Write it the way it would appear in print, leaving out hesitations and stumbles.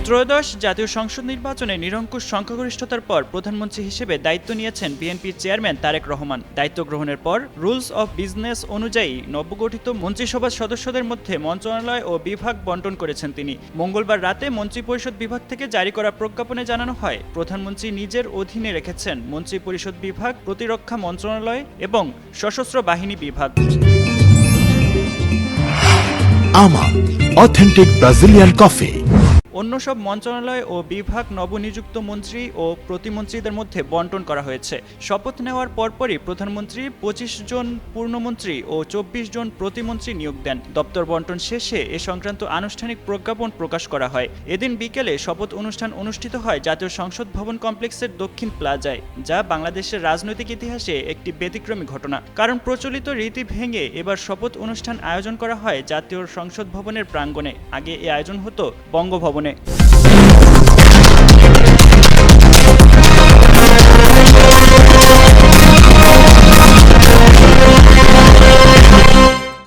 ত্রয়োদশ জাতীয় সংসদ নির্বাচনে নিরঙ্কুশ সংখ্যাগরিষ্ঠতার পর প্রধানমন্ত্রী হিসেবে দায়িত্ব নিয়েছেন বিএনপির চেয়ারম্যান তারেক রহমান। দায়িত্ব গ্রহণের পর রুলস অব বিজনেস অনুযায়ী নবগঠিত মন্ত্রিসভার সদস্যদের মধ্যে মন্ত্রণালয় ও বিভাগ বণ্টন করেছেন তিনি। মঙ্গলবার রাতে মন্ত্রিপরিষদ বিভাগ থেকে জারি করা প্রজ্ঞাপনে জানানো হয়, প্রধানমন্ত্রী নিজের অধীনে রেখেছেন মন্ত্রিপরিষদ বিভাগ, প্রতিরক্ষা মন্ত্রণালয় এবং সশস্ত্র বাহিনী বিভাগ। আমা অথেন্টিক ব্রাজিলিয়ান কফি। অন্য সব মন্ত্রণালয় ও বিভাগ নবনিযুক্ত মন্ত্রী ও প্রতিমন্ত্রীদের মধ্যে বণ্টন করা হয়েছে। শপথ নেওয়ার পরপরই প্রধানমন্ত্রী 25 জন পূর্ণমন্ত্রী ও 24 জন প্রতিমন্ত্রী নিয়োগ দেন। দপ্তর বণ্টন শেষে এ সংক্রান্ত আনুষ্ঠানিক প্রজ্ঞাপন প্রকাশ করা হয়। এদিন বিকেলে শপথ অনুষ্ঠান অনুষ্ঠিত হয় জাতীয় সংসদ ভবন কমপ্লেক্সের দক্ষিণ প্লাজায়, যা বাংলাদেশের রাজনৈতিক ইতিহাসে একটি ব্যতিক্রমী ঘটনা। কারণ প্রচলিত রীতি ভেঙে এবার শপথ অনুষ্ঠান আয়োজন করা হয় জাতীয় সংসদ ভবনের প্রাঙ্গণে। আগে এ আয়োজন হতো বঙ্গভবনে।